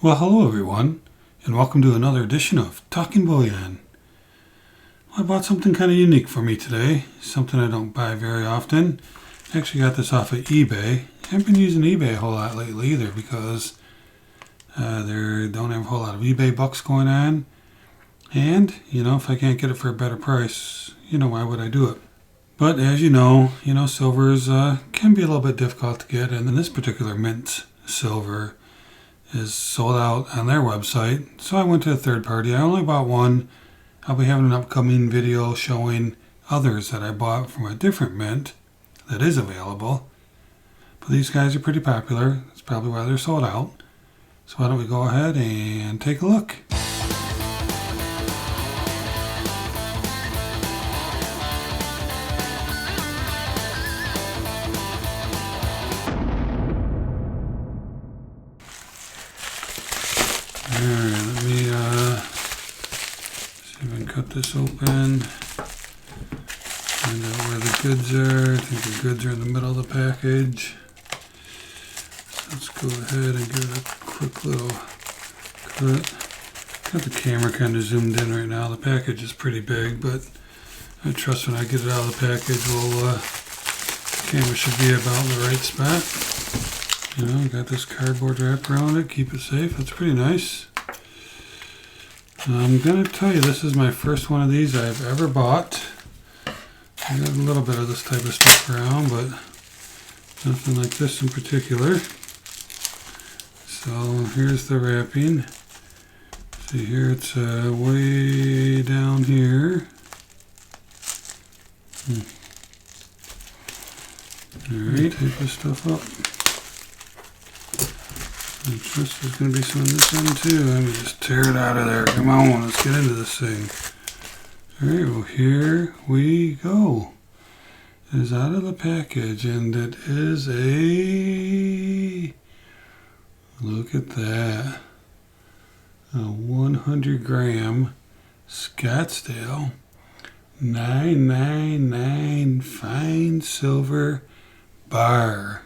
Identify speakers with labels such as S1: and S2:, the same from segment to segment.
S1: Well, hello everyone, and welcome to another edition of Talking Bullion. I bought something kind of unique for me today, something I don't buy very often. I actually got this off of eBay. I haven't been using eBay a whole lot lately either because they don't have a whole lot of eBay bucks going on. And, if I can't get it for a better price, why would I do it? But as you know, silvers can be a little bit difficult to get, and in this particular mint silver is sold out on their website, so I went to a third party. I only bought one. I'll be having an upcoming video showing others that I bought from a different mint that is available. But these guys are pretty popular. That's probably why they're sold out. So why don't we go ahead and take a look. Alright, let me see if I can cut this open, find out where the goods are. I think the goods are in the middle of the package. So let's go ahead and give it a quick little cut. Got the camera kind of zoomed in right now. The package is pretty big, but I trust when I get it out of the package, the camera should be about in the right spot. Got this cardboard wrap around it, keep it safe. That's pretty nice. I'm going to tell you, this is my first one of these I've ever bought. I got a little bit of this type of stuff around, but nothing like this in particular. So here's the wrapping. See here, it's way down here. Alright, tape this stuff up. I trust there's going to be some in this end too. Let me just tear it out of there. Come on, let's get into this thing. Alright, well here we go. It is out of the package and it is a... Look at that. A 100 gram Scottsdale 999 fine silver bar.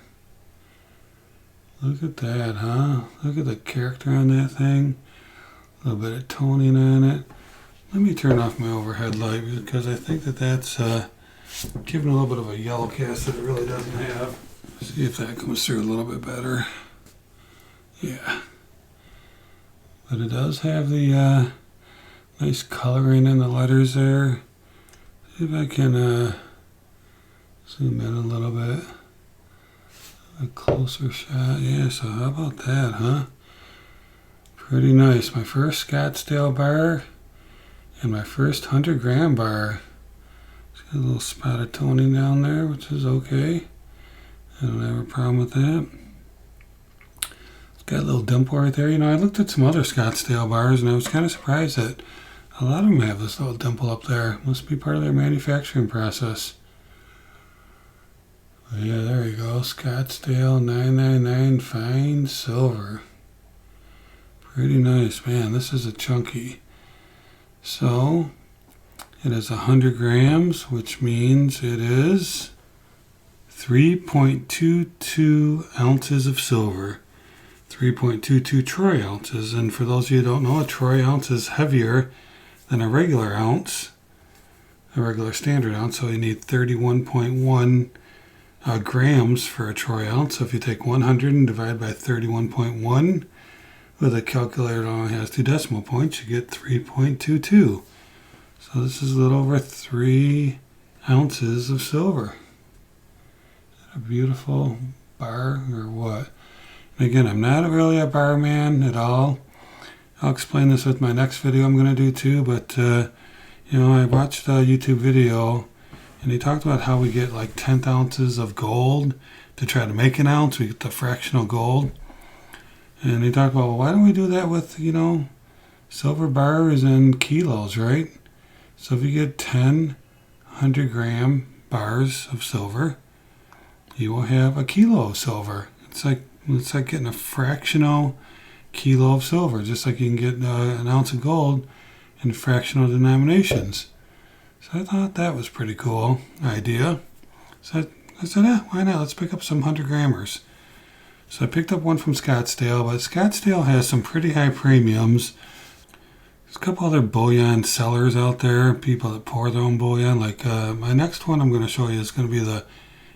S1: Look at that, huh? Look at the character on that thing. A little bit of toning on it. Let me turn off my overhead light because I think that's giving a little bit of a yellow cast that it really doesn't have. See if that comes through a little bit better. Yeah. But it does have the nice coloring in the letters there. See if I can zoom in a little bit. A closer shot. Yeah, so how about that, huh? Pretty nice. My first Scottsdale bar and my first 100 gram bar. It's got a little spot of toning down there, which is okay. I don't have a problem with that. It's got a little dimple right there. I looked at some other Scottsdale bars and I was kind of surprised that a lot of them have this little dimple up there. Must be part of their manufacturing process. Yeah, there you go. Scottsdale 999 fine silver. Pretty nice, man. This is a chunky. So, it is 100 grams, which means it is 3.22 ounces of silver. 3.22 troy ounces. And for those of you who don't know, a troy ounce is heavier than a regular ounce, a regular standard ounce. So you need 31.1 grams for a troy ounce. So if you take 100 and divide by 31.1, with a calculator that only has 2 decimal points, you get 3.22. So this is a little over 3 ounces of silver. A beautiful bar or what? And again, I'm not really a bar man at all. I'll explain this with my next video I'm going to do too, but I watched a YouTube video and he talked about how we get like 10th ounces of gold to try to make an ounce. We get the fractional gold. And he talked about, well, why don't we do that with, silver bars and kilos, right? So if you get 10 100 gram bars of silver, you will have a kilo of silver. It's like getting a fractional kilo of silver, just like you can get an ounce of gold in fractional denominations. So I thought that was pretty cool idea. So I said, why not? Let's pick up some 100 grammers. So I picked up one from Scottsdale, but Scottsdale has some pretty high premiums. There's a couple other bullion sellers out there, people that pour their own bullion. Like my next one I'm going to show you is going to be the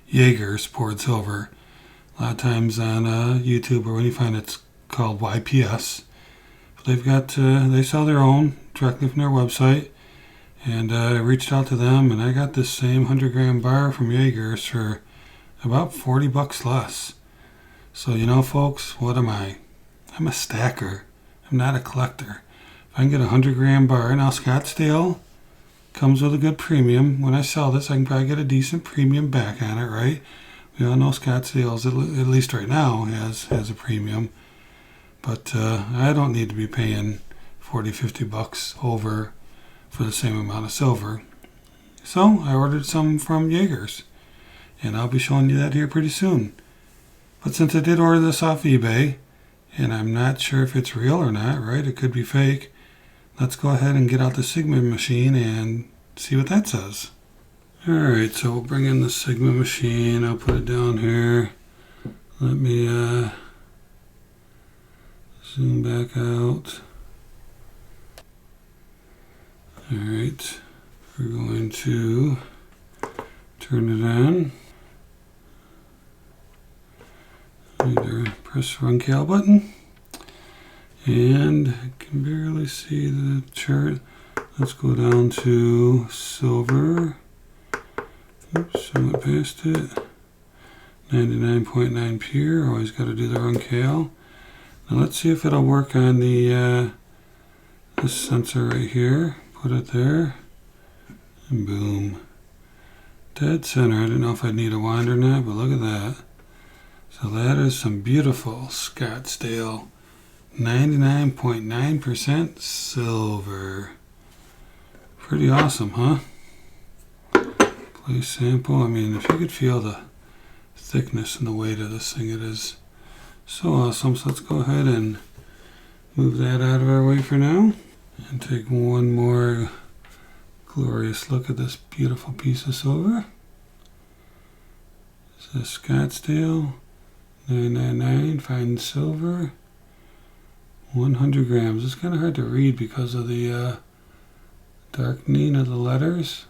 S1: Jaeger's poured silver. A lot of times on YouTube or when you find it's called YPS. But they've got, they sell their own directly from their website. And I reached out to them and I got this same 100-gram bar from Jaeger's for about $40 less. So, you know, folks, what am I? I'm a stacker. I'm not a collector. If I can get a 100-gram bar, now Scottsdale comes with a good premium. When I sell this, I can probably get a decent premium back on it, right? We all know Scottsdale's, at least right now, has a premium. But I don't need to be paying $40-50 over for the same amount of silver. So I ordered some from Jaeger's. And I'll be showing you that here pretty soon. But since I did order this off eBay, and I'm not sure if it's real or not, right? It could be fake. Let's go ahead and get out the Sigma machine and see what that says. Alright, so we'll bring in the Sigma machine. I'll put it down here. Let me zoom back out. Alright, we're going to turn it on. Either press the run cal button, and I can barely see the chart. Let's go down to silver. Oops, I went past it. 99.9 pure. Always got to do the run cal. Now let's see if it'll work on the this sensor right here. Put it there, and boom, dead center. I don't know if I need a wand or not, but look at that. So that is some beautiful Scottsdale 99.9% silver. Pretty awesome, huh? Place sample. I mean, if you could feel the thickness and the weight of this thing, it is so awesome. So let's go ahead and move that out of our way for now and take one more glorious look at this beautiful piece of silver. This is Scottsdale 999 fine silver, 100 grams. It's kind of hard to read because of the darkening of the letters,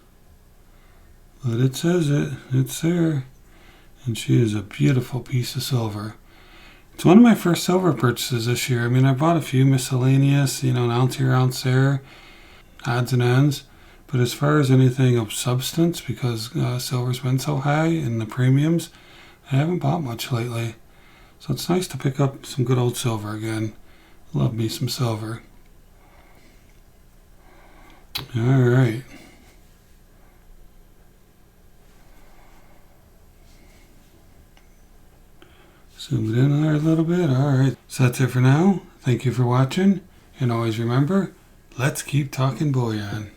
S1: but it says it. It's there, and she is a beautiful piece of silver. It's one of my first silver purchases this year. I mean, I bought a few miscellaneous, you know, an ounce here, ounce there, odds and ends. But as far as anything of substance, because silver's been so high in the premiums, I haven't bought much lately. So it's nice to pick up some good old silver again. Love me some silver. All right. Zoom it in there a little bit. All right. So that's it for now. Thank you for watching. And always remember, let's keep talking bullion.